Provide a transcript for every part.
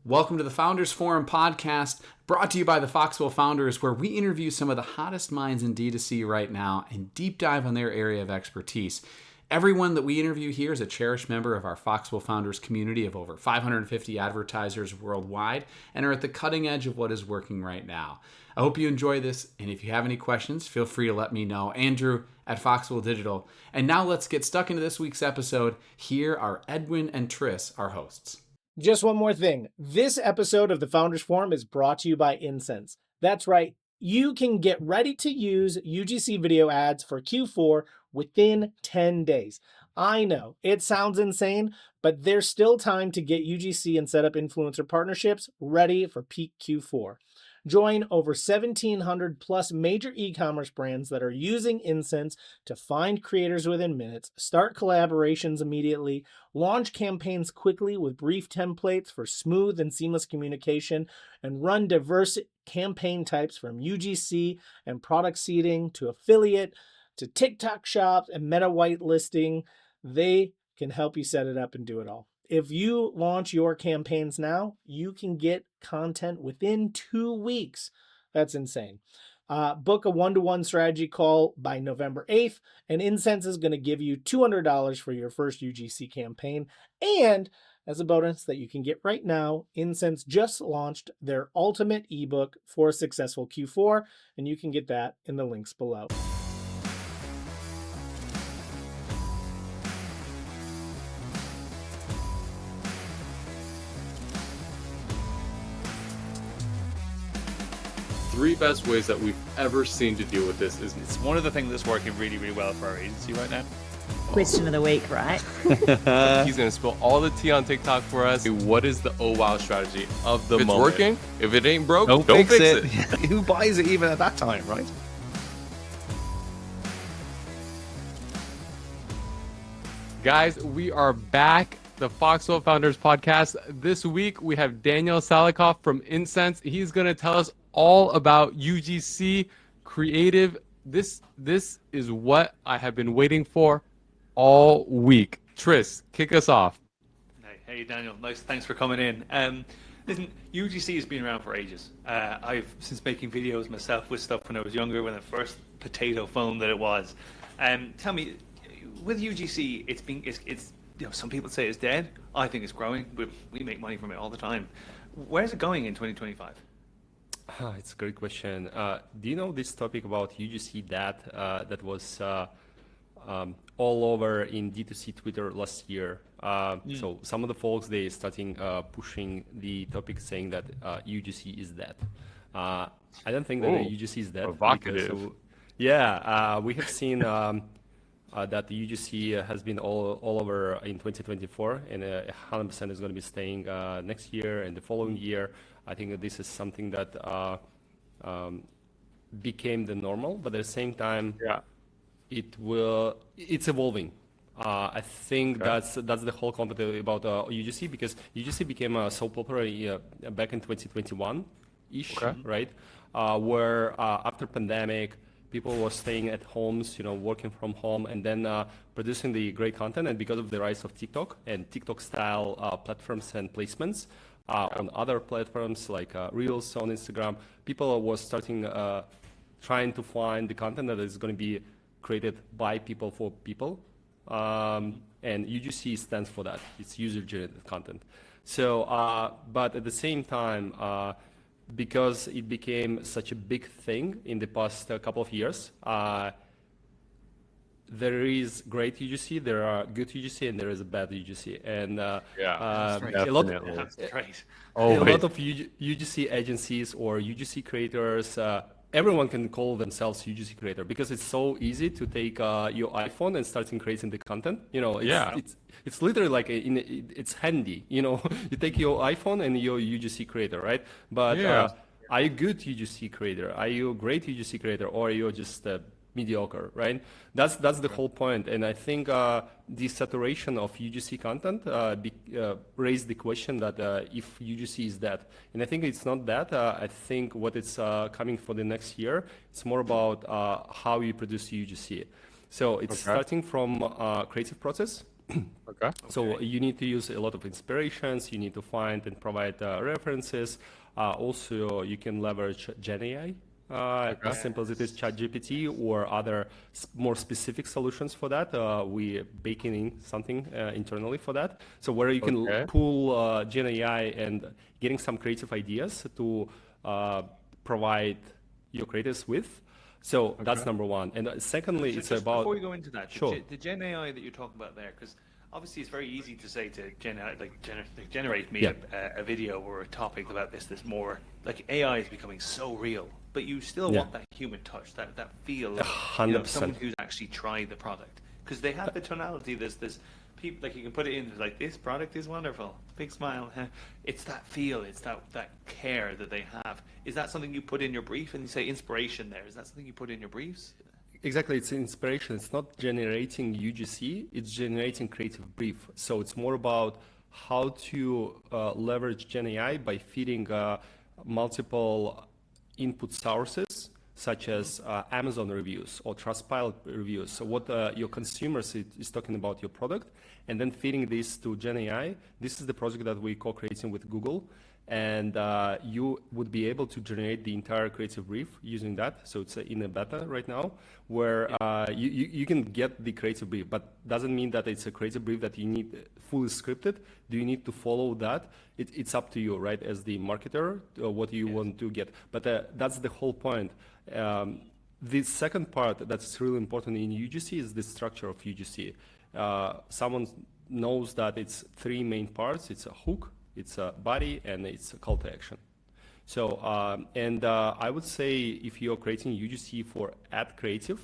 Welcome to the Founders Forum podcast, brought to you by the Foxwell Founders, where we interview some of the hottest minds in D2C right now and deep dive on their area of expertise. Everyone that we interview here is a cherished member of our Foxwell Founders community of over 550 advertisers worldwide and are at the cutting edge of what is working right now. I hope you enjoy this, and if you have any questions, feel free to let me know. Andrew at Foxwell Digital. And now let's get stuck into this week's episode. Here are Edwin and Tris, our hosts. Just one more thing. This episode of the Founders Forum is brought to you by Insense. That's right. You can get ready to use UGC video ads for Q4 within 10 days. I know it sounds insane, but there's still time to get UGC and set up influencer partnerships ready for peak Q4. Join over 1,700 plus major e-commerce brands that are using Insense to find creators within minutes, start collaborations immediately, launch campaigns quickly with brief templates for smooth and seamless communication, and run diverse campaign types from UGC and product seeding to affiliate to TikTok shops and meta whitelisting. They can help you set it up and do it all. If you launch your campaigns now, you can get content within 2 weeks. That's insane. Book a one-to-one strategy call by November 8th, and Insense is going to give you $200 for your first UGC campaign. And as a bonus that you can get right now, Insense just launched their ultimate ebook for a successful Q4, and you can get that in the links below. Three best ways that we've ever seen to deal with this is it's one of the things that's working really, really well for our agency right now. Question of the week, right? He's going to spill all the tea on TikTok for us. What is the oh wow strategy of the moment? If it's working, if it ain't broke, don't fix it. Who buys it even at that time, right? Guys, we are back. The Foxwell Founders podcast. This week we have Danil Saliukov from Insense. He's going to tell us all about UGC creative. This is what I have been waiting for all week. Tris, kick us off. Hey Daniel, nice. Thanks for coming in. Listen, UGC has been around for ages. I've since making videos myself with stuff when I was younger, when the first potato phone that it was. Tell me, with UGC, it's you know, some people say it's dead. I think it's growing. We make money from it all the time. Where's it going in 2025? It's a great question. Do you know this topic about UGC that was all over in D2C Twitter last year? So some of the folks, they starting pushing the topic saying that UGC is dead. I don't think that UGC is dead. Provocative. We have seen that the UGC has been all over in 2024, and 100% is going to be staying next year and the following year. I think that this is something that became the normal, but at the same time, it's evolving. I think that's the whole content about UGC, because UGC became so popular back in 2021-ish, right? Where after pandemic, people were staying at homes, working from home, and then producing the great content. And because of the rise of TikTok and TikTok-style platforms and placements, on other platforms like Reels on Instagram, people were starting trying to find the content that is going to be created by people for people. And UGC stands for that. It's user-generated content. So, but at the same time, because it became such a big thing in the past couple of years, there is great UGC, there are good UGC, and there is a bad UGC. And a lot of UGC agencies or UGC creators, everyone can call themselves UGC creator, because it's so easy to take your iPhone and start creating the content. It's literally like it's handy. You take your iPhone and you're a UGC creator, right? But are you a good UGC creator? Are you a great UGC creator, or are you just mediocre, right? That's the whole point. And I think the saturation of UGC content raised the question that if UGC is dead. And I think it's not that. I think what it's coming for the next year, it's more about how you produce UGC. So it's starting from creative process. Okay. So you need to use a lot of inspirations. You need to find and provide references. Also, you can leverage Gen.AI, as simple as it is ChatGPT, or other more specific solutions for that. We baking in something internally for that. So where you can pull Gen.AI and getting some creative ideas to provide your creators with. So that's number one. And secondly, So it's just about... before we go into that, Sure. the Gen AI that you're talking about there, because obviously it's very easy to say to generate me a video or a topic about this more, like AI is becoming so real, but you still want that human touch, that feel of 100%. someone who's actually tried the product, because they have the tonality. There's people, like, you can put it in like, this product is wonderful, big smile. It's that feel, it's that care that they have. Is that something you put in your brief? And you say inspiration there, is that something you put in your briefs? Exactly, it's inspiration. It's not generating UGC, it's generating creative brief. So it's more about how to leverage Gen.AI by feeding multiple input sources, such as Amazon reviews or Trustpilot reviews. So what your consumers is talking about your product, and then feeding this to Gen.AI. This is the project that we co-creating with Google. And you would be able to generate the entire creative brief using that. So it's in a beta right now, where you can get the creative brief, but doesn't mean that it's a creative brief that you need fully scripted. Do you need to follow that? It's up to you, right? As the marketer, what you want to get. But that's the whole point. The second part that's really important in UGC is the structure of UGC. Someone knows that it's three main parts. It's a hook, it's a body, and it's a call to action. So, I would say if you're creating UGC for ad creative,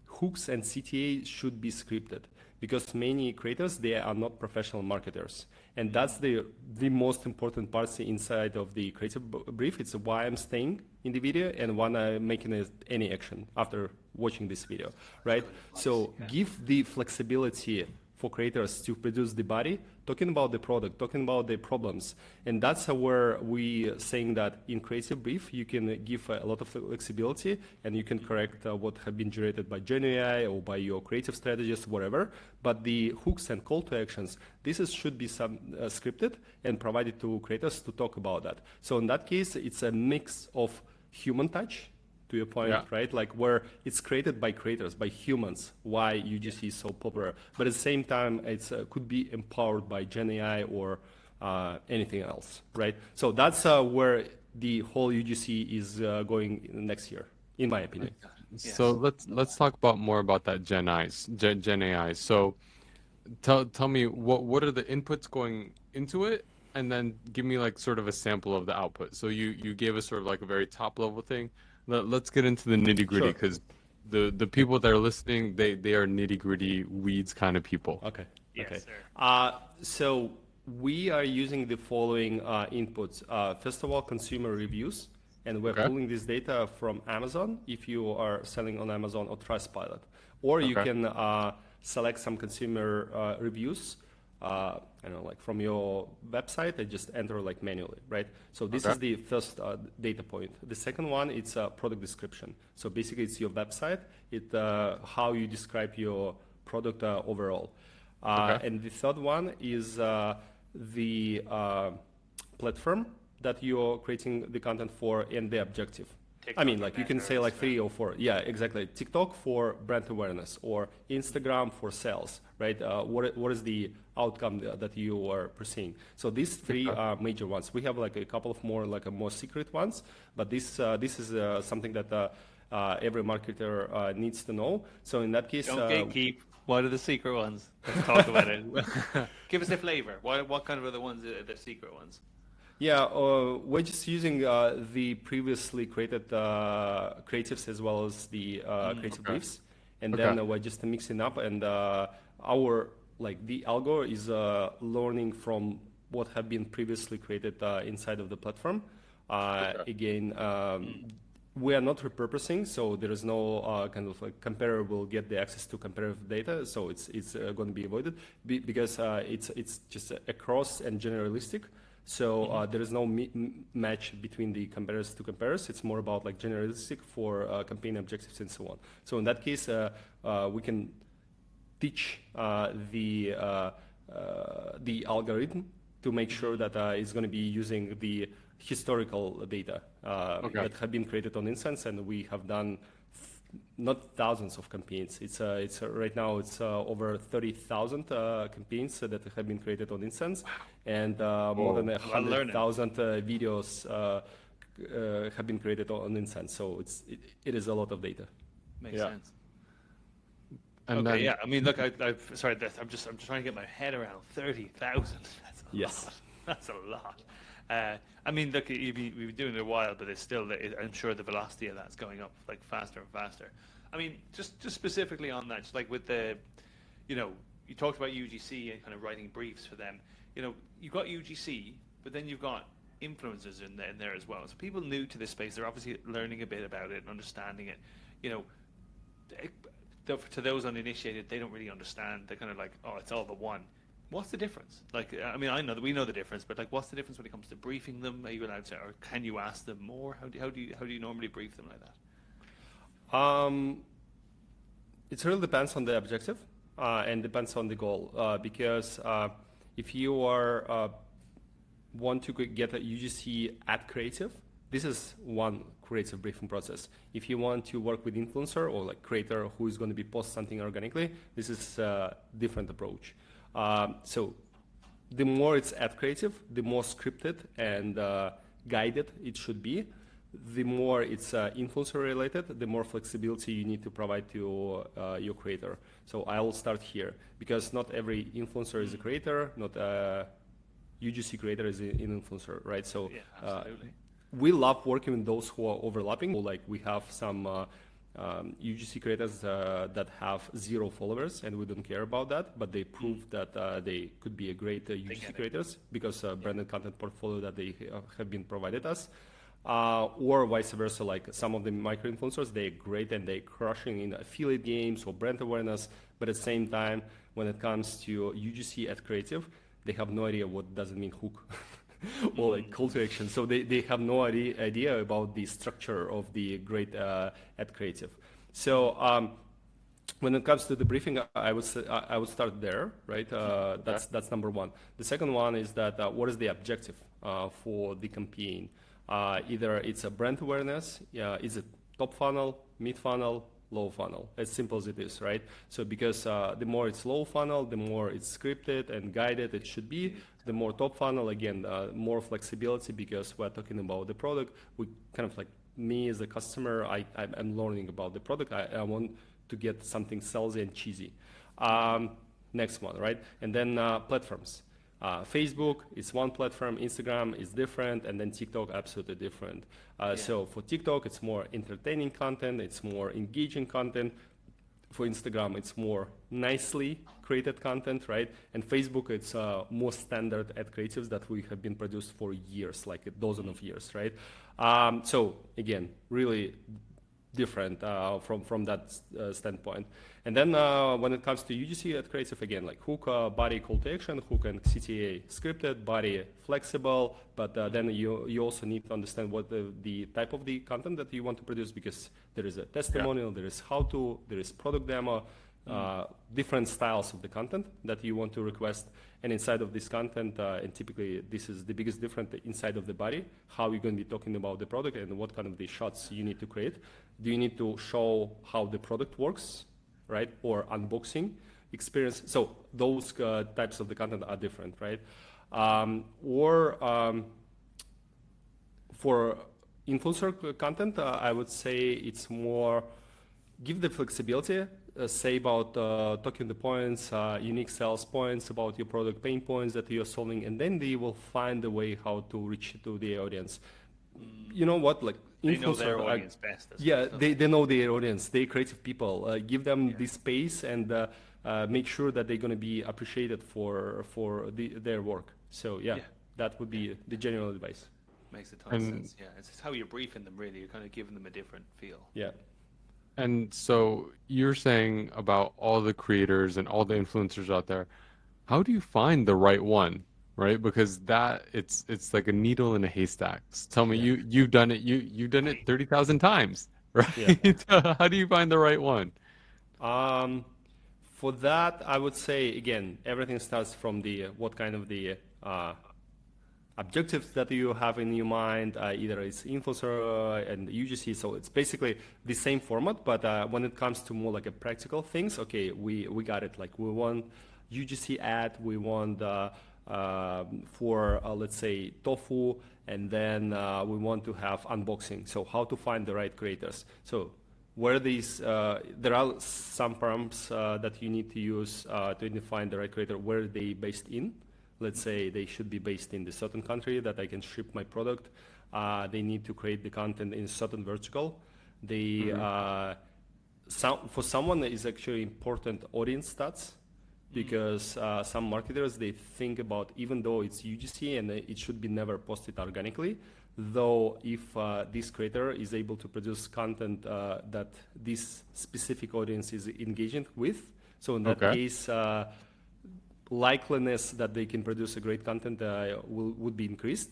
hooks and CTA should be scripted, because many creators, they are not professional marketers. And that's the most important parts inside of the creative brief. It's why I'm staying in the video and why I'm making any action after watching this video, right? So give the flexibility for creators to produce the body, talking about the product, talking about the problems. And that's where we saying that in creative brief, you can give a lot of flexibility, and you can correct what have been generated by Gen.AI or by your creative strategists, whatever. But the hooks and call to actions, should be some scripted and provided to creators to talk about that. So in that case, it's a mix of human touch, to your point, right? Like where it's created by creators, by humans, why UGC is so popular. But at the same time, it's could be empowered by Gen.AI or anything else, right? So that's where the whole UGC is going next year, in my opinion. So let's talk more about that Gen.AI. So tell me what are the inputs going into it, and then give me like sort of a sample of the output. So you gave us sort of like a very top level thing. Let's get into the nitty gritty, because the people that are listening, they are nitty gritty weeds kind of people. Okay. Yes, okay. sir. So we are using the following inputs. First of all, consumer reviews, and we're pulling this data from Amazon if you are selling on Amazon or Trustpilot, or you can select some consumer reviews. Like from your website, and just enter like manually, right? So this is the first data point. The second one, it's a product description. So basically, it's your website. How you describe your product overall. And the third one is the platform that you're creating the content for and the objective. I mean, like you can say like 3 or 4. Yeah, exactly. TikTok for brand awareness, or Instagram for sales, right? What is the outcome that you are pursuing? So these 3 are major ones. We have like a couple of more, like a more secret ones, but this is something that every marketer needs to know. So in that case, don't gatekeep. What are the secret ones? Let's talk about it. Give us a flavor. What kind of are the ones the secret ones? Yeah, we're just using the previously created creatives as well as the creative briefs, and then we're just mixing up. And our the algo is learning from what have been previously created inside of the platform. Again, we are not repurposing, so there is no kind of like comparator will get the access to comparative data, so it's going to be avoided because it's just across and generalistic. So there is no match between the compares to compares. It's more about like generalistic for campaign objectives and so on. So in that case, we can teach the algorithm to make sure that it's going to be using the historical data that have been created on Insense, and we have done not thousands of campaigns. It's right now it's over 30,000 campaigns that have been created on Insense, and more than 100,000 videos have been created on Insense. So it is a lot of data. Makes sense. And okay, then, yeah. I mean, look, sorry, I'm just trying to get my head around 30,000. That's a lot. That's a lot. I mean, look, we've been doing it a while, but it's still, I'm sure the velocity of that's going up like faster and faster. I mean, just specifically on that, just like with the, you know, you talked about UGC and kind of writing briefs for them. You know, you've got UGC, but then you've got influencers in there as well. So people new to this space, they're obviously learning a bit about it and understanding it. You know, to those uninitiated, they don't really understand. They're kind of like, oh, it's all the one. What's the difference? Like, I mean, I know that we know the difference, but like, what's the difference when it comes to briefing them? Are you allowed to, or can you ask them more? How do you normally brief them like that? It really depends on the objective and depends on the goal. Because if you are want to get a UGC ad creative, this is one creative briefing process. If you want to work with influencer or like creator who is going to be post something organically, this is a different approach. So the more it's ad creative, the more scripted and guided it should be. The more it's influencer related, the more flexibility you need to provide to your creator. So I will start here because not every influencer is a creator, not UGC creator is an influencer, right? So Yeah, absolutely. We love working with those who are overlapping. Like we have some UGC creators that have 0 followers, and we don't care about that, but they prove that they could be a great UGC creators because branded content portfolio that they have been provided us. Or vice versa, like some of the micro influencers, they're great and they're crushing in affiliate games or brand awareness, but at the same time, when it comes to UGC ad creative, they have no idea what does it mean hook. Or like call to action. So they have no idea about the structure of the great ad creative. So when it comes to the briefing, I would start there, right? That's number one. The second one is that what is the objective for the campaign? Either it's a brand awareness, is it top funnel, mid funnel, low funnel, as simple as it is, right? So because the more it's low funnel, the more it's scripted and guided it should be. The more top funnel, again, more flexibility because we're talking about the product. We kind of like, me as a customer, I'm learning about the product. I want to get something salesy and cheesy. Next one, right? And then platforms. Facebook is one platform, Instagram is different, and then TikTok absolutely different. So for TikTok, it's more entertaining content, it's more engaging content. For Instagram, it's more nicely created content, right? And Facebook, it's more standard ad creatives that we have been produced for years, like a dozen of years, right? So again, really different from that standpoint. And then when it comes to UGC ad creative, again, like hook, body, call to action, hook and CTA scripted, body flexible, but then you also need to understand what the type of the content that you want to produce because there is a testimonial, there is how to, there is product demo, different styles of the content that you want to request. And inside of this content, and typically this is the biggest difference inside of the body, how you're going to be talking about the product and what kind of the shots you need to create. Do you need to show how the product works, right? Or unboxing experience. So those types of the content are different, right? For influencer content, I would say it's more give the flexibility, say about talking the points, unique sales points about your product pain points that you're solving, and then they will find a way how to reach to the audience. You know what, like they know their audience best. They know their audience. They're creative people. Give them the space and make sure that they're going to be appreciated for their work. So that would be the general advice. Makes a ton of sense. Yeah, it's how you're briefing them. Really, you're kind of giving them a different feel. Yeah. And so you're saying about all the creators and all the influencers out there, how do you find the right one, right? Because it's like a needle in a haystack. So tell me, you've done it. You've done it 30,000 times, right? Yeah. How do you find the right one? For that, I would say, again, everything starts from the what kind of the objectives that you have in your mind. Either it's influencer and UGC, so it's basically the same format. But when it comes to more like a practical things, okay, we got it. Like we want UGC ad, we want for let's say tofu, and then we want to have unboxing. So how to find the right creators? So where these there are some prompts that you need to use to identify the right creator, where they based in. Let's say they should be based in the certain country that I can ship my product. They need to create the content in a certain vertical. They for someone is actually important audience stats, because some marketers, they think about, even though it's UGC and it should be never posted organically, though if this creator is able to produce content that this specific audience is engaging with, so in that case, likeliness that they can produce a great content would be increased.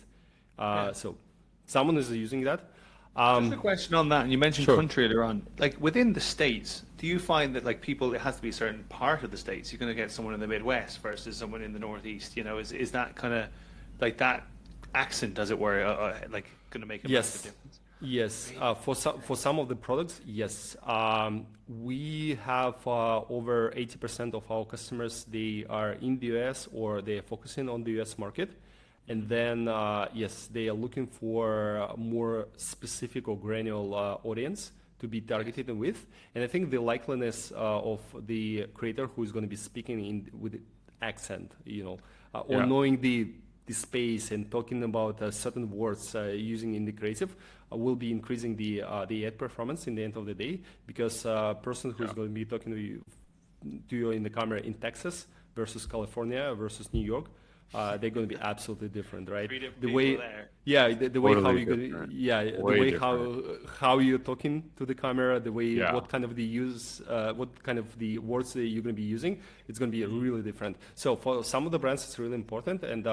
So someone is using that. Just a question on that, and you mentioned country earlier on. Like within the States, do you find that like people, it has to be a certain part of the States? You're going to get someone in the Midwest versus someone in the Northeast. You know, is that kind of like that accent, as it were, like going to make a massive difference? Yes, for some of the products, yes. We have over 80% of our customers, they are in the US or they are focusing on the US market. And then, yes, they are looking for a more specific or granular audience to be targeted with. And I think the likeliness of the creator who is going to be speaking with accent, you know, or knowing the space and talking about certain words using in the creative will be increasing the ad performance in the end of the day, because a person who's going to be talking to you in the camera in Texas versus California versus New York, they're going to be absolutely different, right? Three different the people way, there. yeah, the way how Totally you're different. the Way way different. how you're talking to the camera, the way Yeah. what kind of what kind of the words that you're going to be using, it's going to be really different. So for some of the brands, it's really important, and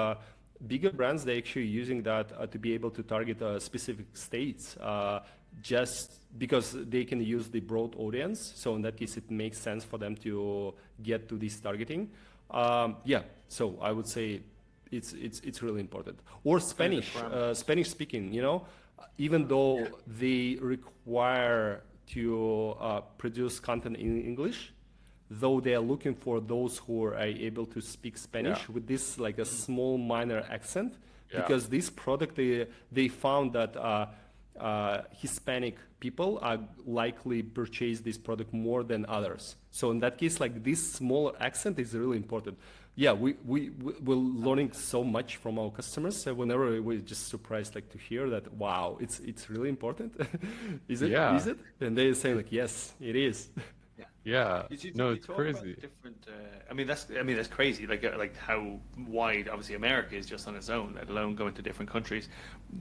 bigger brands, they're actually using that to be able to target specific states, just because they can use the broad audience. So in that case, it makes sense for them to get to this targeting. So I would say it's really important. Or Spanish speaking, you know, even though they require to produce content in English, though they are looking for those who are able to speak Spanish with this like a small minor accent, because this product, they found that Hispanic people are likely purchase this product more than others. So in that case, like this smaller accent is really important. Yeah, we're learning so much from our customers. Whenever we're just surprised like to hear that, wow, it's really important. Is it? Yeah. Is it? And they're saying like, yes, it is. Yeah. No, it's talk about crazy. different, I mean that's crazy. Like how wide obviously America is just on its own, let alone going to different countries.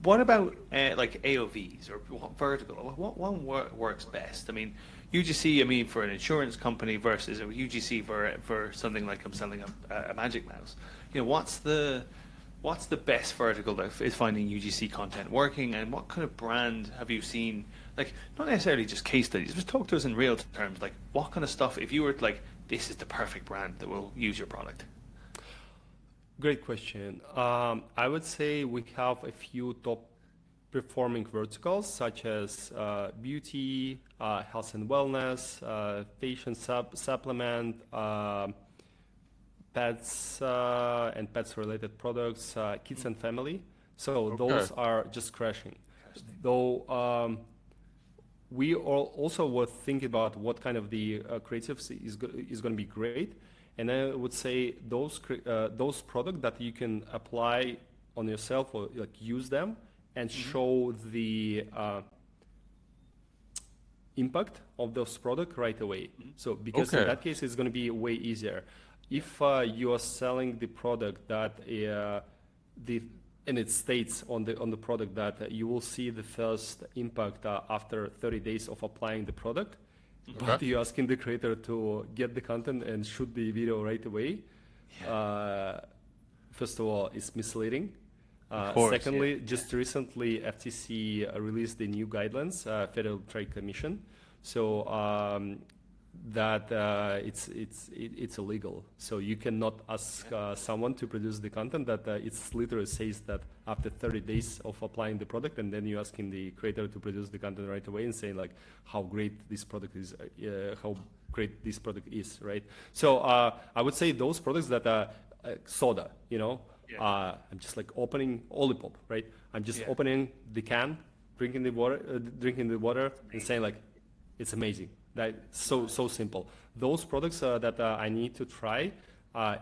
What about like AOVs or what vertical? What one works best? I mean, UGC. I mean, for an insurance company versus a UGC for something like I'm selling a Magic Mouse. You know, what's the best vertical that is finding UGC content working, and what kind of brand have you seen? Like, not necessarily just case studies, just talk to us in real terms. Like, what kind of stuff, if you were like, this is the perfect brand that will use your product? Great question. I would say we have a few top performing verticals, such as beauty, health and wellness, fashion supplement, pets and pets related products, kids and family. So those are just crashing. Though we also were thinking about what kind of the creatives is going to be great, and I would say those products that you can apply on yourself or like use them and show the impact of those products right away. So because in that case it's going to be way easier. If you are selling the product that and it states on the product that you will see the first impact after 30 days of applying the product, but you're asking the creator to get the content and shoot the video right away, first of all, it's misleading. Secondly, just recently FTC released the new guidelines, Federal Trade Commission. So that it's illegal. So you cannot ask someone to produce the content that it's literally says that after 30 days of applying the product, and then you're asking the creator to produce the content right away and saying like how great this product is, right? So I would say those products that are soda, you know, I'm just like opening Olipop, right? I'm just opening the can, drinking the water, and saying like, it's amazing. That so simple. Those products that I need to try,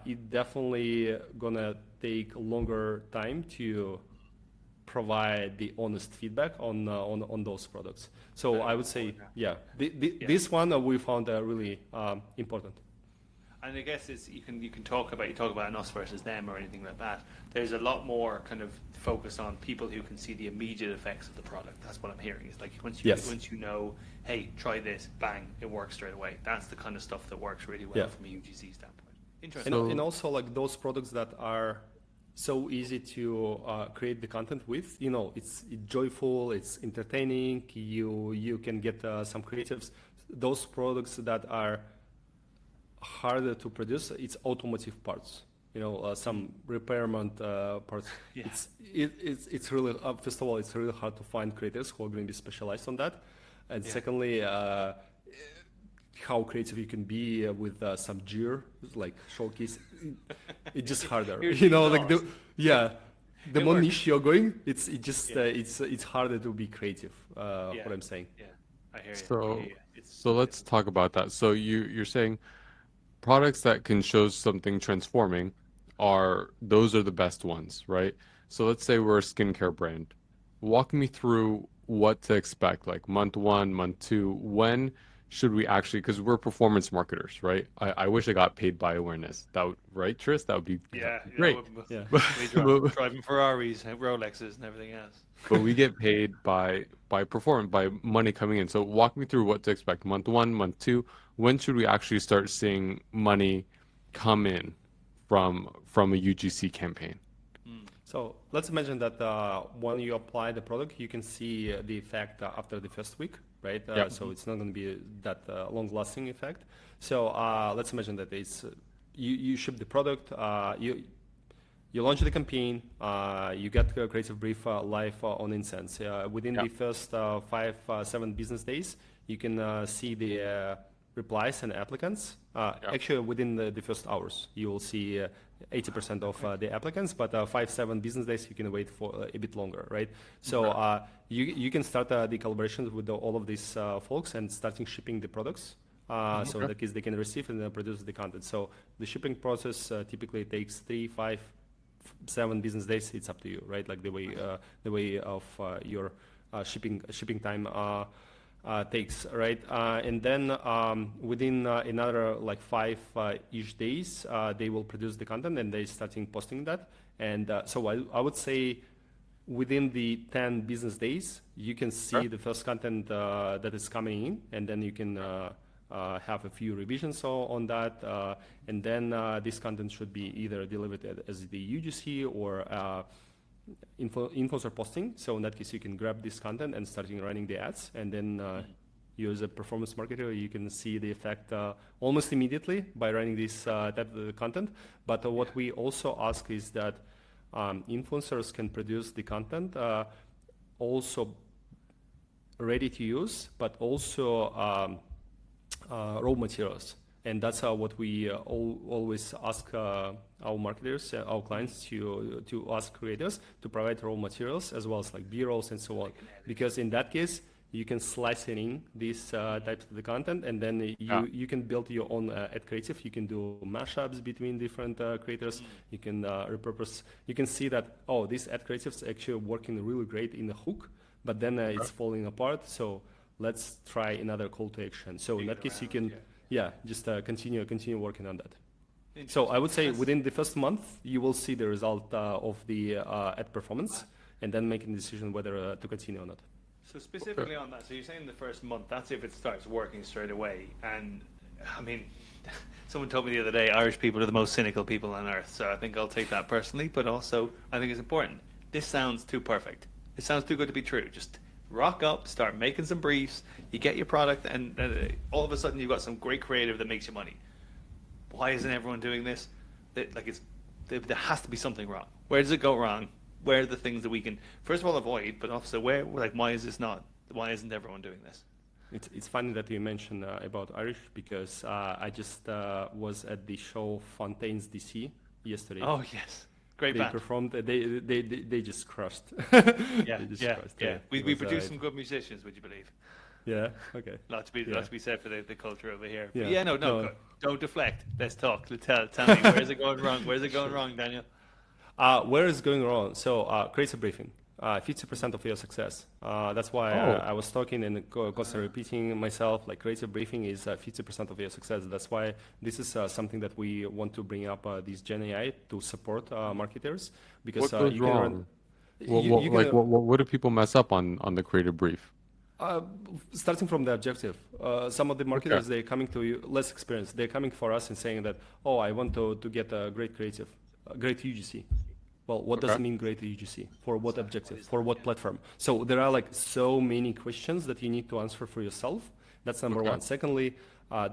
it definitely gonna take longer time to provide the honest feedback on those products. So I would say, this one we found really important. And I guess it's you can talk about an us versus them or anything like that. There's a lot more kind of focus on people who can see the immediate effects of the product. That's what I'm hearing. It's like once you know, hey, try this, bang, it works straight away. That's the kind of stuff that works really well from a UGC standpoint. Interesting. And also like those products that are so easy to create the content with, you know, it's joyful, it's entertaining. You can get some creatives. Those products that are harder to produce, it's automotive parts, you know, some repairment parts. It's really first of all, it's really hard to find creators who are going to be specialized on that, and secondly, how creative you can be with some gear like showcase, it's just harder. You know, like the more niche you're going, it's harder to be creative. What I'm saying. Yeah, I hear you. So let's talk about that. So you're saying products that can show something transforming those are the best ones, right? So let's say we're a skincare brand. Walk me through what to expect, like month 1, month 2. When should we actually, because we're performance marketers, right? I wish I got paid by awareness. That would, right, Tris? That would be great. Driving Ferraris, Rolexes, and everything else. But we get paid by money coming in. So walk me through what to expect. Month 1, month 2. When should we actually start seeing money come in from a UGC campaign? So let's imagine that when you apply the product, you can see the effect after the first week, right? So it's not going to be that long-lasting effect. So let's imagine that it's you ship the product, you launch the campaign, you get a creative brief live on Insense. Within the first 5-7 business days, you can see the replies and applicants. Actually, within the first hours, you will see 80% of the applicants, but 5-7 business days, you can wait for a bit longer, right? So you can start the collaborations with all of these folks and starting shipping the products. So in that case, they can receive and produce the content. So the shipping process typically takes 3, 5, 7 business days. It's up to you, right? Like the way of your shipping time takes, right? And then within another like 5-ish days, they will produce the content and they starting posting that. And so I would say within the 10 business days, you can see the first content that is coming in, and then you can have a few revisions on that. And then this content should be either delivered as the UGC or influencer posting. So in that case, you can grab this content and starting running the ads, and then you as a performance marketer, you can see the effect almost immediately by running this type of content. But what we also ask is that influencers can produce the content also ready to use, but also raw materials. And that's what we always ask our marketers, our clients to ask creators to provide raw materials as well as like B-rolls and so on. Because in that case, you can slice it in these types of the content, and then you can build your own ad creative. You can do mashups between different creators. You can repurpose. You can see that, oh, this ad creative is actually working really great in the hook, but then it's falling apart. So let's try another call to action. So in that case, you can just continue working on that. So I would say within the first month, you will see the result of the ad performance, and then making a decision whether to continue or not. So specifically on that, so you're saying the first month, that's if it starts working straight away. And I mean, someone told me the other day, Irish people are the most cynical people on earth. So I think I'll take that personally, but also I think it's important. This sounds too perfect. It sounds too good to be true. Just rock up, start making some briefs, you get your product, and all of a sudden you've got some great creative that makes you money. Why isn't everyone doing this? There has to be something wrong. Where does it go wrong? Where are the things that we can, first of all, avoid, but also why isn't everyone doing this? It's funny that you mentioned about Irish, because I just was at the show Fontaine's DC yesterday. Oh yes, great they band. Performed. They just crushed. Yeah, yeah. We produced some good musicians. Would you believe? Yeah. Okay. Lot to be said for the culture over here. Yeah. But yeah. No. Don't deflect. Let's talk. Tell me, where's it going wrong? Where's it going wrong, Daniel? Where is going wrong? So creative briefing. 50% of your success. That's why I was talking and constantly repeating myself, like creative briefing is 50% of your success. That's why this is something that we want to bring up this Gen.AI to support marketers. Because What goes you wrong? can What do people mess up on the creative brief? starting from the objective, some of the marketers, they're coming to you less experienced. They're coming for us and saying that, oh, I want to get a great creative, a great UGC. Well, what does it mean great UGC? For what objective? For what platform? So there are like so many questions that you need to answer for yourself. That's number one. Secondly,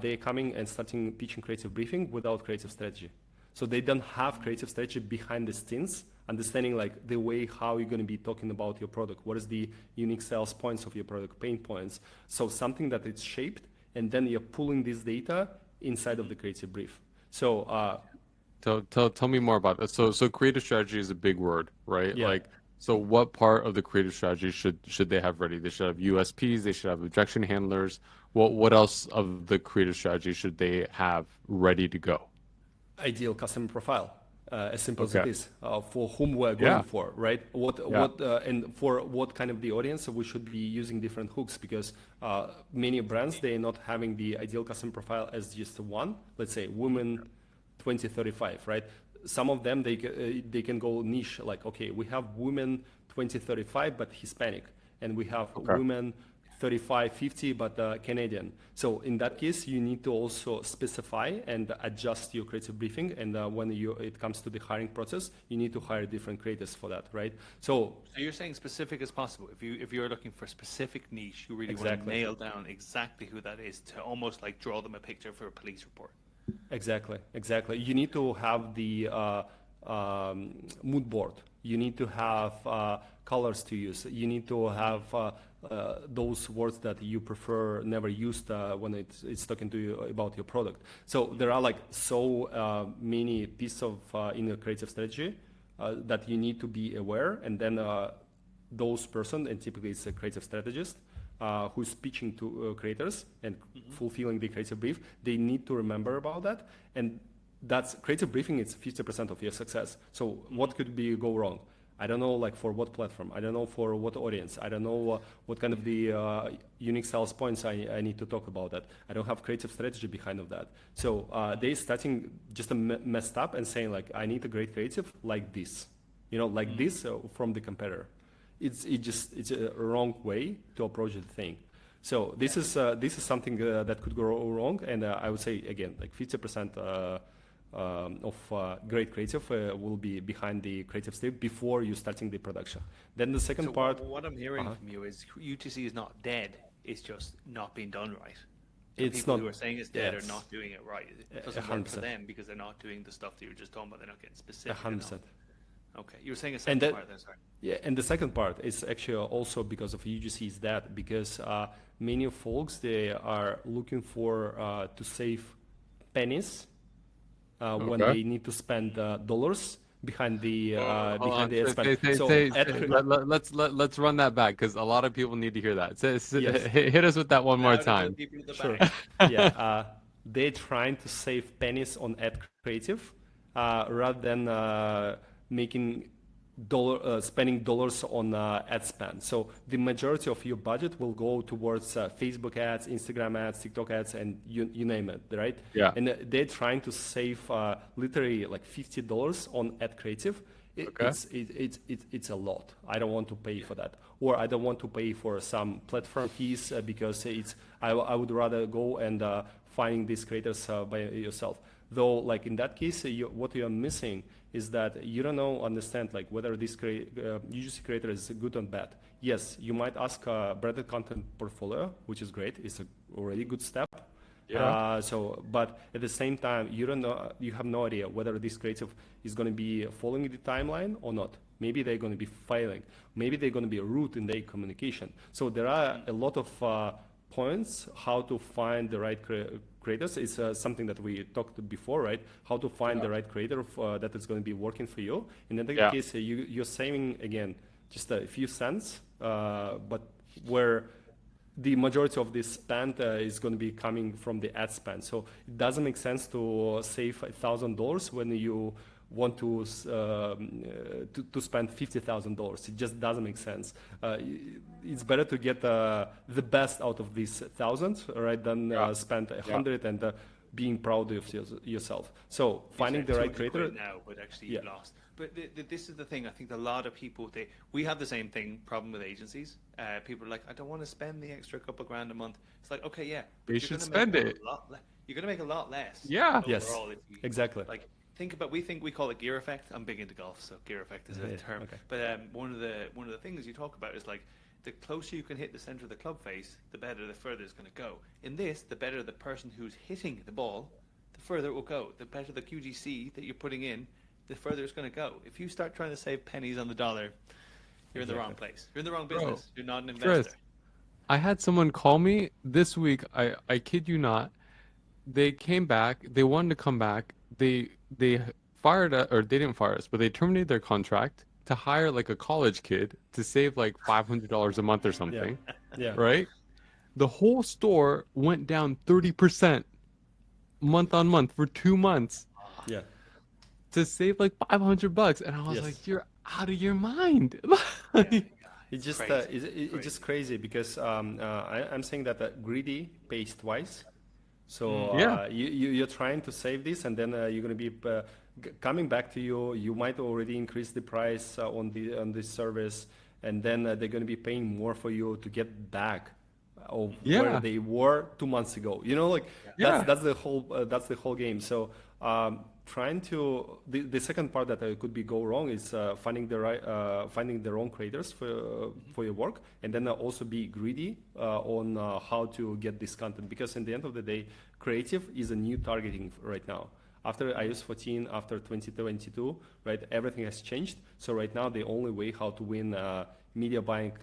they're coming and starting pitching creative briefing without creative strategy. So they don't have creative strategy behind the scenes, understanding like the way how you're going to be talking about your product. What is the unique sales points of your product, pain points? So something that it's shaped, and then you're pulling this data inside of the creative brief. So Tell me more about it. So creative strategy is a big word, right? Yeah. Like, so what part of the creative strategy should they have ready? They should have USPs. They should have objection handlers. What else of the creative strategy should they have ready to go? ideal customer profile, as simple as it is, for whom we're going for, right? And for what kind of the audience we should be using different hooks, because many brands, they're not having the ideal customer profile as just one, let's say women 20-35, right? Some of them, they can go niche, like, okay, we have women 20-35 but Hispanic, and we have women 35-50 but Canadian. So in that case, you need to also specify and adjust your creative briefing, and when it comes to the hiring process, you need to hire different creators for that, right? So you're saying specific as possible. If you're looking for a specific niche, you really want to nail down exactly who that is, to almost like draw them a picture for a police report. Exactly. You need to have the mood board. You need to have colors to use. You need to have those words that you prefer never used when it's talking to you about your product. So there are like so many pieces of in your creative strategy that you need to be aware, and then those person, and typically it's a creative strategist, who's pitching to creators and fulfilling the creative brief, they need to remember about that. And that's creative briefing. It's 50% of your success. So what could go wrong? I don't know, like for what platform. I don't know for what audience. I don't know what kind of the unique sales points I need to talk about that. I don't have creative strategy behind of that. So they starting just messed up and saying like, I need a great creative like this, like this from the competitor. It's a wrong way to approach the thing. So this is something that could go wrong, and I would say again, like 50% of great creative will be behind the creative step before you starting the production. Then the second part. What I'm hearing from you is UGC is not dead; it's just not being done right. It's people not, who are saying it's dead are not doing it right. It doesn't 100%. work for them because they're not doing the stuff that you were just talking about. They're not getting specific. 100%. Okay, you were saying a second part there, sorry. Yeah, and the second part is actually also because of UGC is that because many folks, they are looking for to save pennies when they need to spend dollars behind the ad spend. Let's run that back because a lot of people need to hear that. Hit us with that one more time. Sure. Yeah, they're trying to save pennies on ad creative rather than spending dollars on ad spend. So the majority of your budget will go towards Facebook ads, Instagram ads, TikTok ads, and you name it, right? Yeah. And they're trying to save literally like $50 on ad creative. It's a lot. I don't want to pay for that, or I don't want to pay for some platform fees because I would rather go and finding these creators by yourself. Though, like in that case, what you are missing is that you don't understand like whether this UGC creator is good or bad. Yes, you might ask a branded content portfolio, which is great. It's a already good step. Yeah. But at the same time, you don't know, you have no idea whether this creative is going to be following the timeline or not. Maybe they're going to be failing. Maybe they're going to be rude in their communication. So there are a lot of points how to find the right creators. It's something that we talked before, right? How to find the right creator that is going to be working for you. In that case, you're saving, again, just a few cents, but where the majority of this spend is going to be coming from the ad spend. So it doesn't make sense to save $1,000 when you want to spend $50,000. It just doesn't make sense. It's better to get the best out of these 1,000, right, than spend 100 and being proud of yourself. So finding the right creator. Now, but actually you've lost. But this is the thing. I think a lot of people, we have the same problem with agencies. People are like, I don't want to spend the extra couple grand a month. It's like, okay, yeah, but they should spend it. You're going to make a lot less. Yeah. Yes. Exactly. Like, we call it gear effect. I'm big into golf, so gear effect is a term. Okay. But one of the things you talk about is like, the closer you can hit the center of the club face, the better, the further it's going to go. In this, the better the person who's hitting the ball, the further it will go. The better the QGC that you're putting in, the further it's going to go. If you start trying to save pennies on the dollar, you're in the wrong place. You're in the wrong business. You're not an investor. Tris, I had someone call me this week. I kid you not. They came back. They wanted to come back. They fired us, or they didn't fire us, but they terminated their contract to hire like a college kid to save like $500 a month or something. Yeah. Right? The whole store went down 30% month on month for 2 months. Yeah. To save like $500, and I was like, "You're out of your mind." It's just crazy because I'm saying that greedy pays twice. So you're trying to save this, and then you're going to be coming back to you. You might already increase the price on this service, and then they're going to be paying more for you to get back of where they were 2 months ago. You know, like that's the whole game. So trying to the second part that could be go wrong is finding the wrong creators for your work, and then also be greedy on how to get this content, because in the end of the day, creative is a new targeting right now. After iOS 14, after 2022, right, everything has changed. So right now, the only way how to win a media buying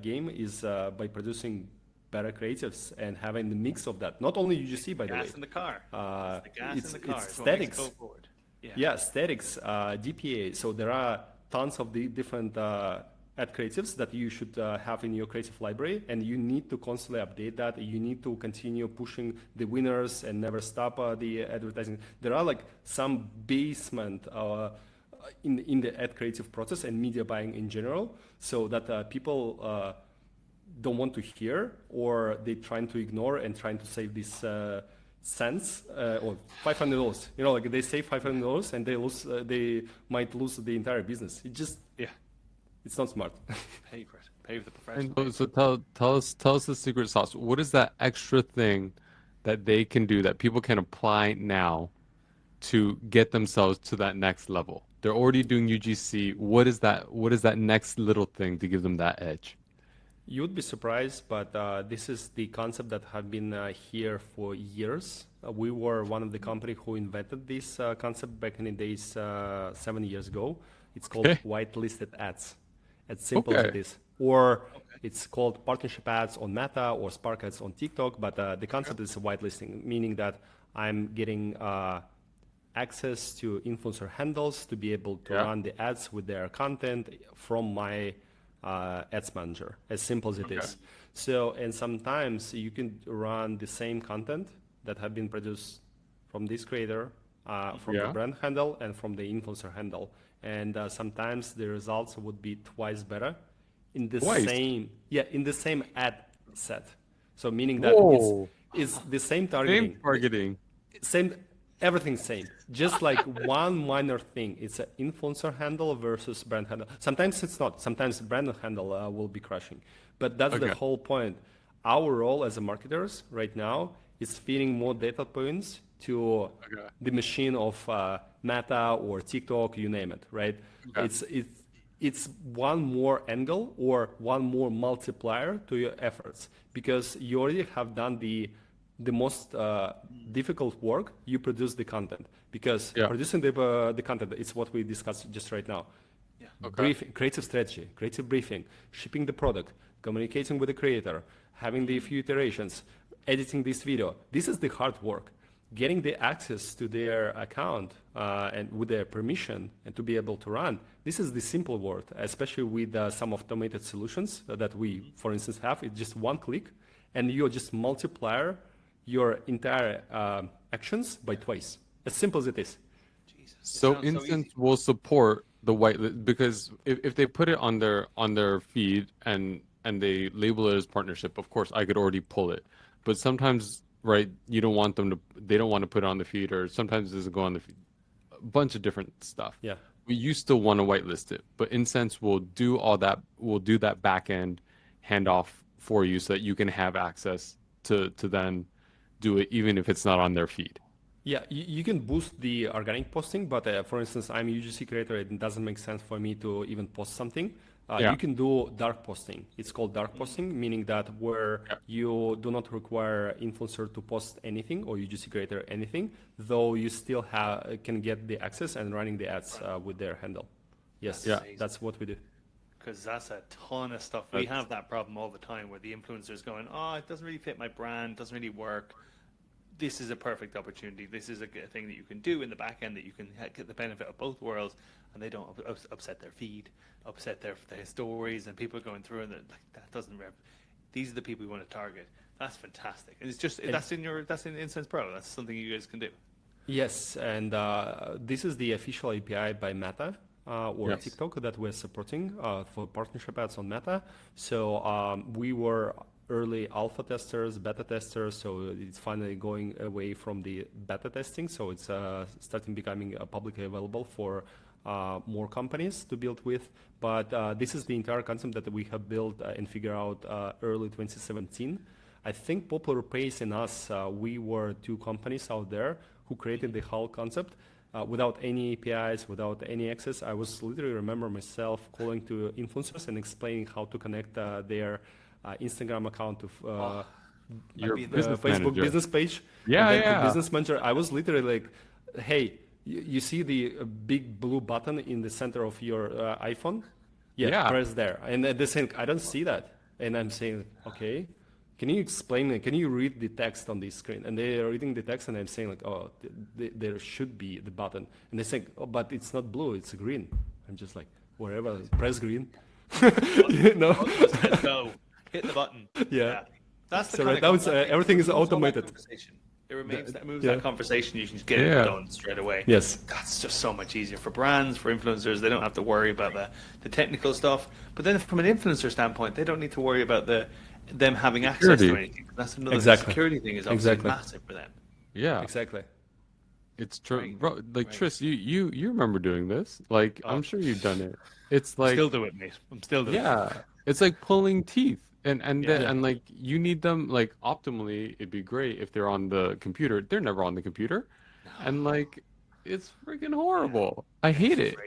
game is by producing better creatives and having the mix of that. Not only UGC, by the way. Gas in the car. It's aesthetics. Yeah, aesthetics, DPA. So there are tons of the different ad creatives that you should have in your creative library, and you need to constantly update that. You need to continue pushing the winners and never stop the advertising. There are like some basement in the ad creative process and media buying in general, so that people don't want to hear, or they're trying to ignore and trying to save this cents or $500. You know, like they save $500 and they might lose the entire business. It's not smart. Pay for it. Pay for the professional. And so tell us the secret sauce. What is that extra thing that they can do that people can apply now to get themselves to that next level? They're already doing UGC. What is that next little thing to give them that edge? You would be surprised, but this is the concept that have been here for years. We were one of the company who invented this concept back in the days 7 years ago. It's called whitelisted ads. As simple as it is. Or it's called partnership ads on Meta or Spark ads on TikTok, but the concept is whitelisting, meaning that I'm getting access to influencer handles to be able to run the ads with their content from my ads manager, as simple as it is. So, and sometimes you can run the same content that have been produced from this creator, from the brand handle and from the influencer handle. And sometimes the results would be twice better in the same ad set. So meaning that it's the same targeting. Everything same. Just like one minor thing. It's an influencer handle versus brand handle. Sometimes it's not. Sometimes brand handle will be crushing. But that's the whole point. Our role as a marketers right now is feeding more data points to the machine of Meta or TikTok, you name it, right? It's one more angle or one more multiplier to your efforts, because you already have done the most difficult work. You produce the content, because producing the content is what we discussed just right now. Briefing, creative strategy, creative briefing, shipping the product, communicating with the creator, having the few iterations, editing this video. This is the hard work. Getting the access to their account and with their permission and to be able to run. This is the simple work, especially with some automated solutions that we, for instance, have. It's just one click, and you just multiply your entire actions by twice. As simple as it is. Jesus. So Insense will support the whitelist, because if they put it on their feed and they label it as partnership, of course I could already pull it. But sometimes, right, you don't want them to, they don't want to put it on the feed, or sometimes it doesn't go on the feed. A bunch of different stuff. Yeah. You still want to whitelist it, but Insense will do all that, will do that back end handoff for you so that you can have access to then do it even if it's not on their feed. Yeah, you can boost the organic posting, but for instance, I'm a UGC creator. It doesn't make sense for me to even post something. You can do dark posting. It's called dark posting, meaning that where you do not require influencer to post anything or UGC creator anything, though you still can get the access and running the ads with their handle. Yes, that's what we do. Because that's a ton of stuff. We have that problem all the time where the influencer's going, oh, it doesn't really fit my brand, doesn't really work. This is a perfect opportunity. This is a thing that you can do in the back end that you can get the benefit of both worlds, and they don't upset their feed, upset their stories, and people are going through and like, that doesn't. These are the people we want to target. That's fantastic. And it's just that's in Insense Pro. That's something you guys can do. Yes, and this is the official API by Meta or TikTok that we're supporting for partnership ads on Meta. So we were early alpha testers, beta testers, so it's finally going away from the beta testing, so it's starting becoming publicly available for more companies to build with. But this is the entire concept that we have built and figured out early 2017. I think Popular Pace and us, we were two companies out there who created the whole concept without any APIs, without any access. I was literally remember myself calling to influencers and explaining how to connect their Instagram account to your Facebook manager. business page. Business manager. I was literally like, hey, you see the big blue button in the center of your iPhone? Press there. And they're saying, I don't see that. And I'm saying, okay, can you explain it? Can you read the text on this screen? And they are reading the text, and I'm saying like, oh, there should be the button. And they say, oh, but it's not blue, it's green. I'm just like, wherever, press green. You know? Let's go. Hit the button. Yeah. That's the so kind right of now everything is automated. It remains that moves that conversation. You can just get it done straight away. Yes. That's just so much easier for brands, for influencers. They don't have to worry about the technical stuff. But then from an influencer standpoint, they don't need to worry about them having access to anything. That's another security thing is obviously massive for them. Yeah. Exactly. It's true. Right. Bro, like Tris, you remember doing this. Like I'm sure you've done it. It's like still do it, mate. I'm still doing it. Yeah. It's like pulling teeth. And like you need them, like optimally it'd be great if they're on the computer. They're never on the computer. No. And like it's freaking horrible. I hate it.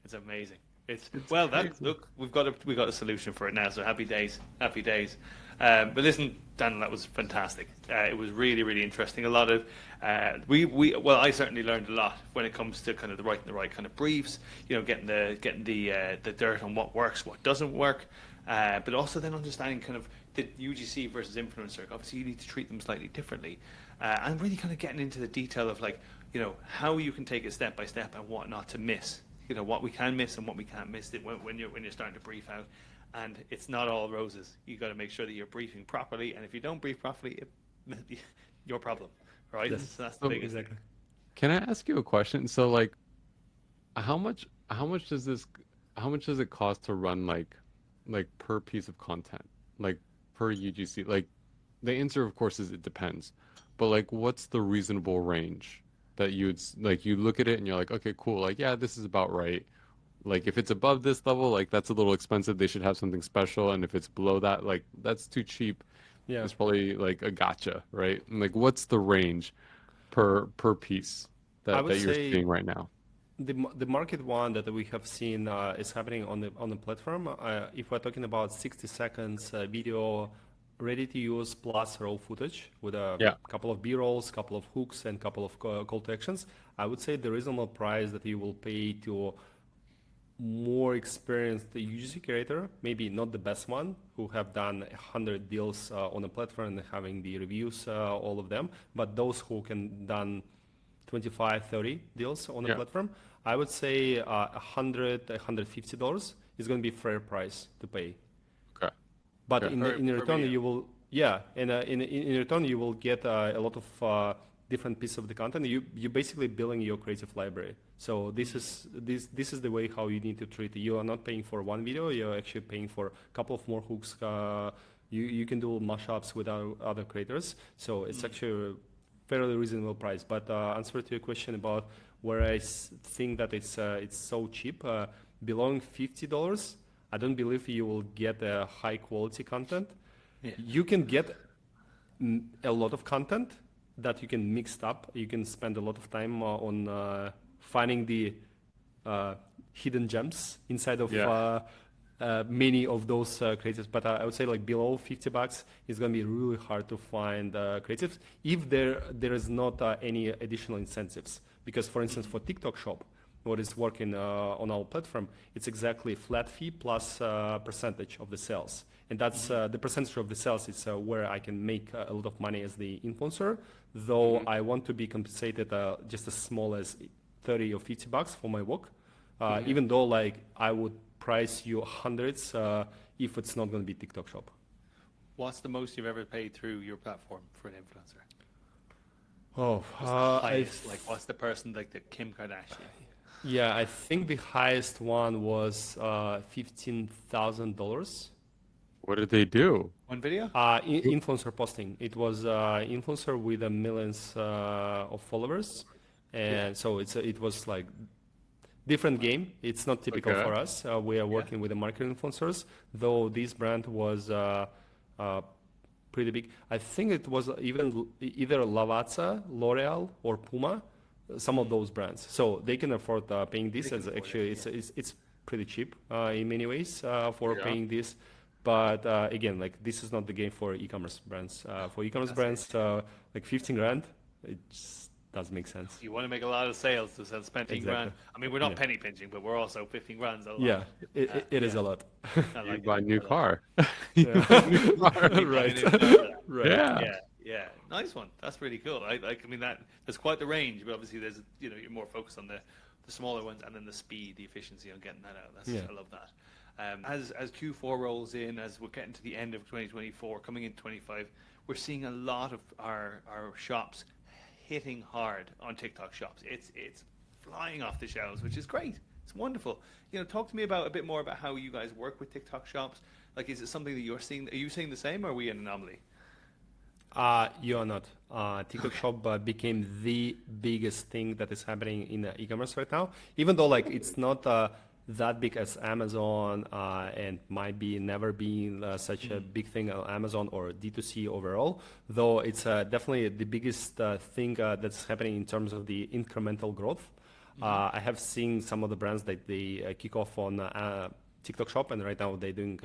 It's amazing. It's well that look, we've got a solution for it now, so happy days. But listen, Danil, that was fantastic. It was really, really interesting. A lot of I certainly learned a lot when it comes to kind of writing the right kind of briefs, you know, getting the dirt on what works, what doesn't work. But also then understanding kind of the UGC versus influencer. Obviously, you need to treat them slightly differently, and really kind of getting into the detail of like, you know, how you can take it step by step and what not to miss. You know, what we can miss and what we can't miss when you're starting to brief out. And it's not all roses. You got to make sure that you're briefing properly. And if you don't brief properly, your problem, right? Yes. So that's the biggest thing. Can I ask you a question? So like, how much does it cost to run like per piece of content, like per UGC? Like the answer of course is it depends, but like what's the reasonable range that you look at it and you're like, okay, cool, like yeah, this is about right. Like if it's above this level, like that's a little expensive, they should have something special. And if it's below that, like that's too cheap. It's probably like a gotcha, right? And like what's the range per piece I would that you're say seeing right now? the market one that we have seen is happening on the platform. If we're talking about 60 seconds video, ready to use plus raw footage with a Yeah. couple of B-rolls, couple of hooks, and couple of call to actions, I would say the reasonable price that you will pay to more experienced UGC creator, maybe not the best one, who have done 100 deals on the platform and having the reviews, all of them, but those who can done 25, 30 deals on the Yeah. platform, I would say $100, $150 is going to be fair price to pay. Okay. But Okay. in Per return, video. you will, yeah, and in return, you will get a lot of different pieces of the content. You basically building your creative library. So this is the way how you need to treat it. You are not paying for one video. You're actually paying for a couple of more hooks. You can do mashups with other creators. So it's actually a fairly reasonable price. But answer to your question about where I think that it's so cheap, below $50. I don't believe you will get a high quality content. Yeah. You can get a lot of content that you can mix up. You can spend a lot of time on finding the hidden gems inside of many of those creatives. But I would say like below $50, it's going to be really hard to find creatives if there is not any additional incentives. Because for instance, for TikTok Shop, what is working on our platform, it's exactly flat fee plus percentage of the sales. And that's the percentage of the sales is where I can make a lot of money as the influencer, though I want to be compensated just as small as 30 or $50 for my work, even though like I would price you hundreds if it's not going to be TikTok Shop. What's the most you've ever paid through your platform for an influencer? Oh, What's the highest? Like, what's the person like the Kim Kardashian? Yeah, I think the highest one was $15,000. What did they do? One video? Influencer posting. It was influencer with millions of followers, and so it was like different game. It's not typical Okay. for us. We are working with the market influencers, though this brand was pretty big. I think it was even either Lavazza, L'Oreal, or Puma, some of those brands. So they can afford paying this. As actually, it's pretty cheap in many ways for paying this. But again, like this is not the game for e-commerce brands. For e-commerce brands, like 15 grand, it just doesn't make sense. You want to make a lot of sales to sell 15 grand. I mean, we're not penny pinching, but we're also 15 grand's a lot. Yeah, it is a lot. I You like buy a it. new I like car. it. Right. Right. Yeah. Yeah, nice one. That's really cool. I mean, there's quite the range, but obviously there's you're more focused on the smaller ones and then the speed, the efficiency on getting that out. I love that. As Q4 rolls in, as we're getting to the end of 2024, coming into 25, we're seeing a lot of our shops hitting hard on TikTok shops. It's flying off the shelves, which is great. It's wonderful. Talk to me a bit more about how you guys work with TikTok shops. Like, is it something that you're seeing? Are you seeing the same, or are we an anomaly? You are not. TikTok Shop became the biggest thing that is happening in e-commerce right now. Even though like it's not that big as Amazon and might be never being such a big thing on Amazon or D2C overall, though it's definitely the biggest thing that's happening in terms of the incremental growth. I have seen some of the brands that they kick off on TikTok Shop, and right now they're doing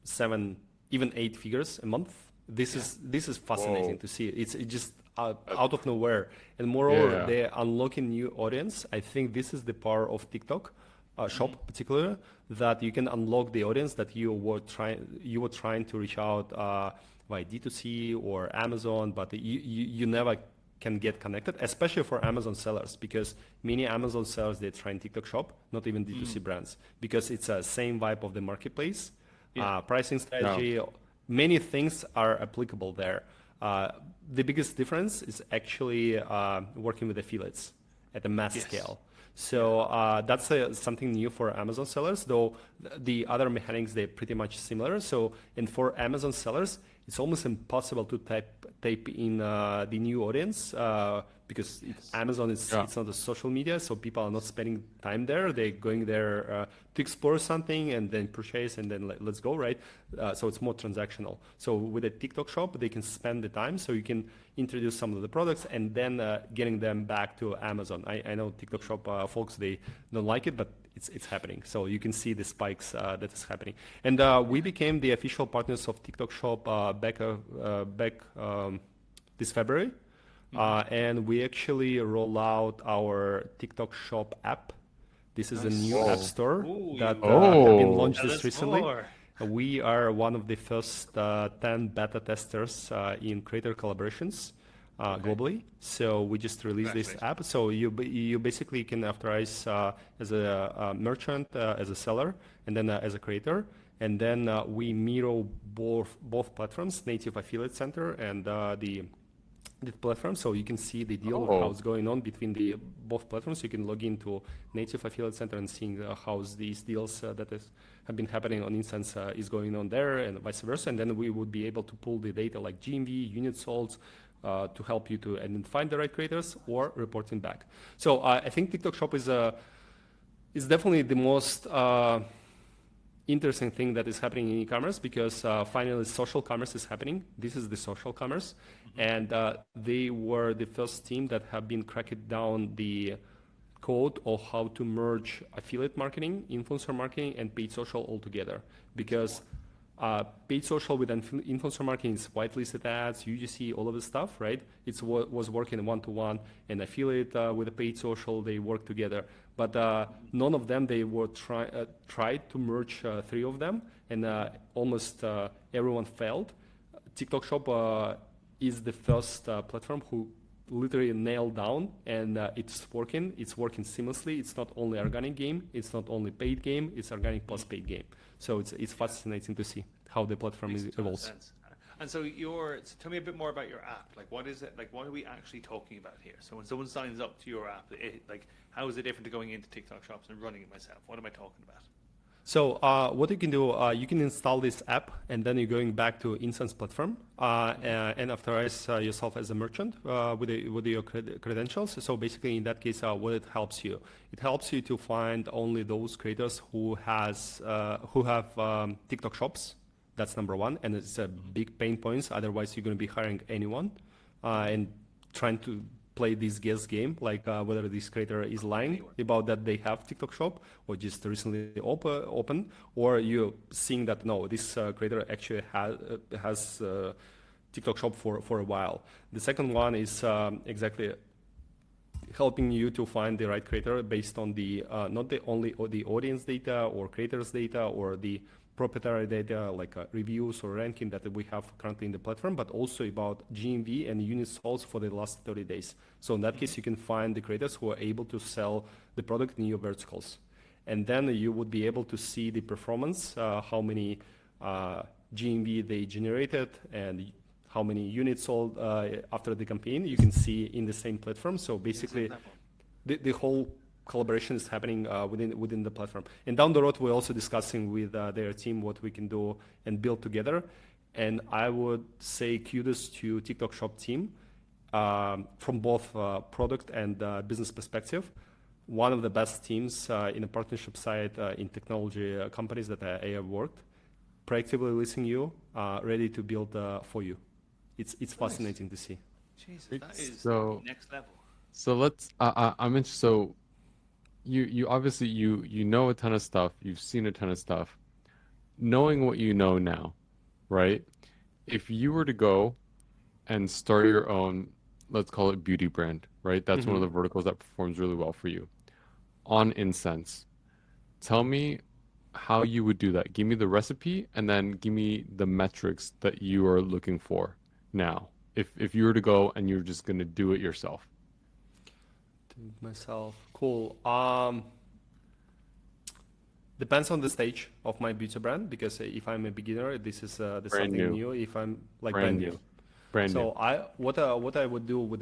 7, even 8 figures a month. This is fascinating to see. It's just out of nowhere, and moreover, they're unlocking new audience. I think this is the power of TikTok Shop, particularly, that you can unlock the audience that you were trying to reach out by D2C or Amazon, but you never can get connected, especially for Amazon sellers, because many Amazon sellers, they're trying TikTok Shop, not even D2C brands, because it's the same vibe of the marketplace, pricing strategy. Many things are applicable there. The biggest difference is actually working with affiliates at a mass scale. So that's something new for Amazon sellers, though the other mechanics, they're pretty much similar. So, and for Amazon sellers, it's almost impossible to type in the new audience because Amazon is it's not a social media, so people are not spending time there. They're going there to explore something and then purchase and then let's go, right? So it's more transactional. So with a TikTok shop, they can spend the time, so you can introduce some of the products and then getting them back to Amazon. I know TikTok shop folks, they don't like it, but it's happening. So you can see the spikes that is happening. And we became the official partners of TikTok shop back this February. And we actually roll out our TikTok shop app. This is a new app store that have been launched just recently. We are one of the first 10 beta testers in creator collaborations globally. So we just released this app. So you basically can authorize as a merchant, as a seller, and then as a creator. And then we mirror both platforms, Native Affiliate Center and the platform, so you can see the deal, how's going on between the both platforms. You can log into Native Affiliate Center and seeing how's these deals have been happening on Insense is going on there, and vice versa. And then we would be able to pull the data like GMV, unit sold, to help you to identify the right creators or reporting back. So I think TikTok Shop is definitely the most interesting thing that is happening in e-commerce, because finally social commerce is happening. This is the social commerce, and they were the first team that have been cracking down the code of how to merge affiliate marketing, influencer marketing, and paid social all together. Because paid social with influencer marketing is whitelisted ads, UGC, all of this stuff, right? It was working one-to-one, and affiliate with a paid social, they work together. But none of them, they were tried to merge three of them, and almost everyone failed. TikTok Shop is the first platform who literally nailed down, and it's working seamlessly. It's not only organic game, it's not only paid game, it's organic plus paid game. So it's fascinating to see how the platform evolves. And so tell me a bit more about your app. Like, what is it? Like, what are we actually talking about here? So when someone signs up to your app, how is it different to going into TikTok shops and running it myself? What am I talking about? So what you can do, you can install this app, and then you're going back to Insense platform and authorize yourself as a merchant with your credentials. So basically, in that case, what it helps you to find only those creators who have TikTok shops. That's number one, and it's a big pain point. Otherwise, you're going to be hiring anyone and trying to play this guess game, like whether this creator is lying about that they have TikTok shop or just recently open, or you're seeing that no, this creator actually has TikTok shop for a while. The second one is exactly helping you to find the right creator based on the not only the audience data or creators data or the proprietary data like reviews or ranking that we have currently in the platform, but also about GMV and units sold for the last 30 days. So in that case, you can find the creators who are able to sell the product in your verticals. And then you would be able to see the performance, how many GMV they generated and how many units sold after the campaign. You can see in the same platform. So basically, the whole collaboration is happening within the platform. And down the road, we're also discussing with their team what we can do and build together. And I would say kudos to TikTok Shop team from both product and business perspective. One of the best teams in a partnership side in technology companies that I have worked, proactively listening you, ready to build for you. It's fascinating to see. Jesus, that is next level. So let's, I'm interested. So you obviously you know a ton of stuff, you've seen a ton of stuff. Knowing what you know now, right? If you were to go and start your own, let's call it beauty brand, right? That's one of the verticals that performs really well for you on Insense. Tell me how you would do that. Give me the recipe and then give me the metrics that you are looking for now. If you were to go and you're just going to do it yourself. Myself, cool. Depends on the stage of my beauty brand, because if I'm a beginner, this is something new. If I'm like brand new. So what I would do with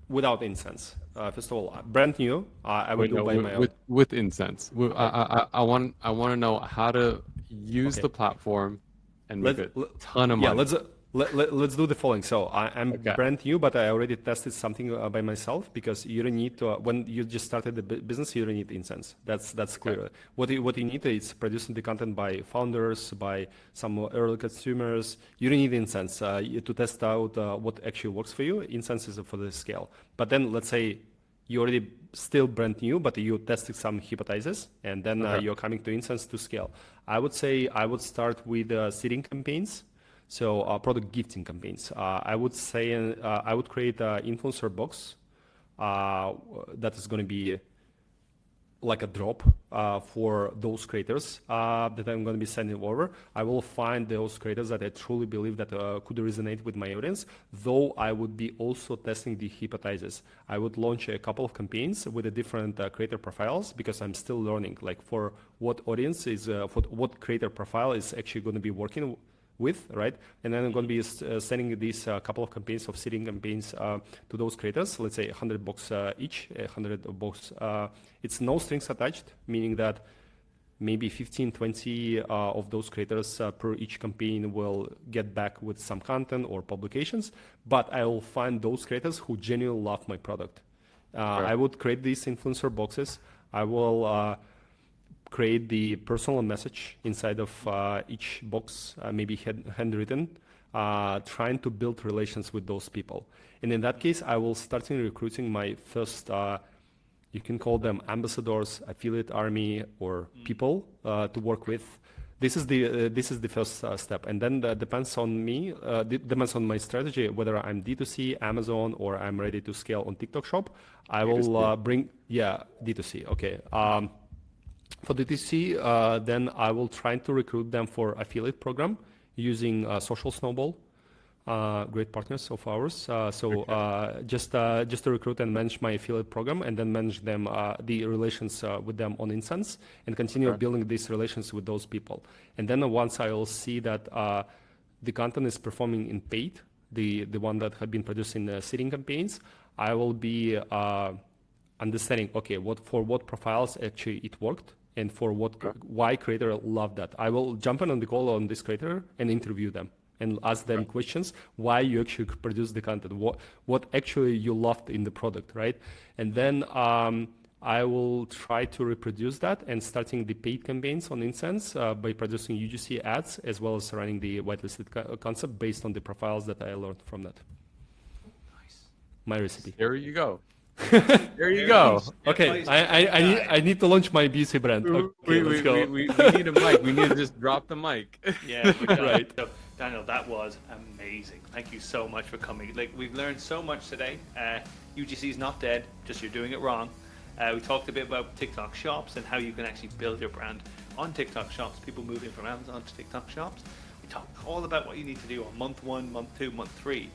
without Insense, first of all, brand new, I would do by my own. With Insense. I want to know how to use the platform and make a ton of money. Let's do the following. So I'm Okay. brand new, but I already tested something by myself, because you don't need to, when you just started the business, you don't need Insense. That's clear. What you need is producing the content by founders, by some early consumers. You don't need Insense to test out what actually works for you. Insense is for the scale. But then let's say you already still brand new, but you tested some hypotheses, and then you're coming to Insense to scale. I would say I would start with seeding campaigns. So product gifting campaigns. I would say I would create an influencer box that is going to be like a drop for those creators that I'm going to be sending over. I will find those creators that I truly believe that could resonate with my audience, though I would be also testing the hypothesis. I would launch a couple of campaigns with the different creator profiles, because I'm still learning, like for what audience is, for what creator profile is actually going to be working with, right? And then I'm going to be sending these couple of campaigns of seeding campaigns to those creators, let's say 100 bucks each, 100 bucks. It's no strings attached, meaning that maybe 15, 20 of those creators per each campaign will get back with some content or publications, but I will find those creators who genuinely love my product. I would create these influencer boxes. I will create the personal message inside of each box, maybe handwritten, trying to build relations with those people. And in that case, I will start recruiting my first, you can call them ambassadors, affiliate army, or people to work with. This is the first step, and then that depends on me. Depends on my strategy, whether I'm D2C, Amazon, or I'm ready to scale on TikTok Shop. I will bring D2C. Okay. For DTC, then I will try to recruit them for affiliate program using Social Snowball, great partners of ours. Just to recruit and manage my affiliate program, and then manage them the relations with them on Insense, and continue building these relations with those people. And then once I will see that the content is performing in paid, the one that have been produced in seeding campaigns, I will be understanding, okay, for what profiles actually it worked, and for why creator loved that. I will jump in on the call on this creator and interview them and ask them questions, why you actually produce the content, what actually you loved in the product, right? And then I will try to reproduce that and starting the paid campaigns on Insense by producing UGC ads, as well as running the whitelisted concept based on the profiles that I learned from that. Nice. My recipe. There you go. There you go. Okay, I need to launch my BC brand. Okay, let's go. We need a mic. We need to just drop the mic. Yeah, Right. So, Daniel, that was amazing. Thank you so much for coming. Like, we've learned so much today. UGC is not dead, just you're doing it wrong. We talked a bit about TikTok shops and how you can actually build your brand on TikTok shops, people moving from Amazon to TikTok shops. We talked all about what you need to do on month 1, month 2, month 3.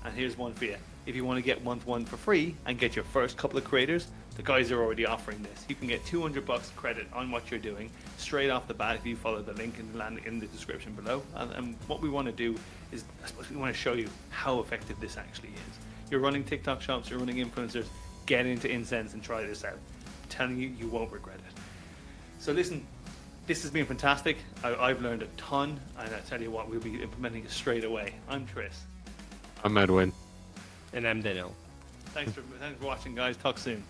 And here's one for you. If you want to get month 1 for free and get your first couple of creators, the guys are already offering this. You can get 200 bucks credit on what you're doing straight off the bat if you follow the link in the description below. And what we want to do is, I suppose we want to show you how effective this actually is. You're running TikTok shops, you're running influencers, get into Insense and try this out. I'm telling you, you won't regret it. So listen, this has been fantastic. I've learned a ton, and I tell you what, we'll be implementing it straight away. I'm Tris. I'm Edwin. And I'm Danil. Thanks for watching, guys. Talk soon.